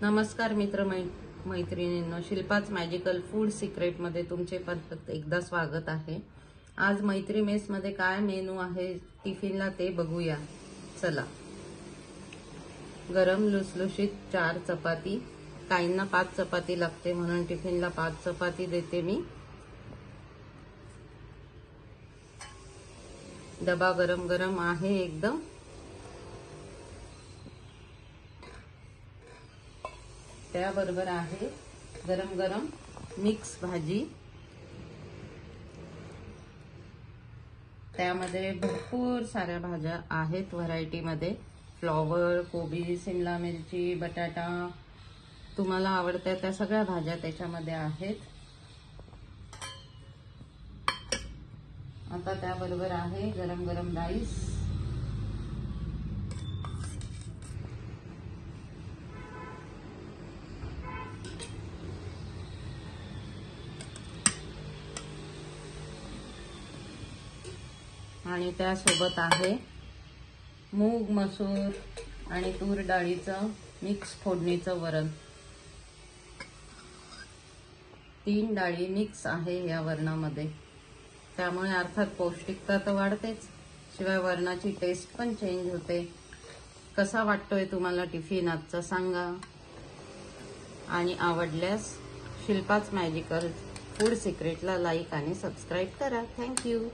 नमस्कार मित्र मैत्रिणींनो, शिल्पाच मॅजिकल फूड सिक्रेट मध्ये तुमचे परत एकदा स्वागत आहे। आज मैत्री मेस मध्ये काय मेनू आहे टिफिनला ते बघूया। चला, गरम लुसलुशीत 4 चपाती, काहींना 5 चपाती लागते म्हणून टिफिनला 5 चपाती देते मी। डबा गरम गरम आहे एकदम। त्याबरोबर आहे गरम गरम मिक्स भाजी, त्यामध्ये भरपूर साऱ्या भाज्या आहेत व्हरायटी मध्ये। फ्लॉवर, कोबी, शिमला मिरची, बटाटा, तुम्हाला आवडत्या त्या सगळ्या भाज्या त्याच्यामध्ये आहेत। आता त्याबरोबर आहे गरम गरम राईस, आणि त्यासोबत आहे मूग, मसूर आणि तूर डाळीचं मिक्स फोडणीचं वरण। 3 डाळी मिक्स आहे या वरणामध्ये, त्यामुळे अर्थात पौष्टिकता तर वाढतेच, शिवाय वरणाची टेस्ट पण चेंज होते। कसा वाटतोय तुम्हाला टिफिन आजचा सांगा, आणि आवडल्यास शिल्पाच मॅजिकल फूड सिक्रेटला लाईक आणि सबस्क्राईब करा। थँक्यू।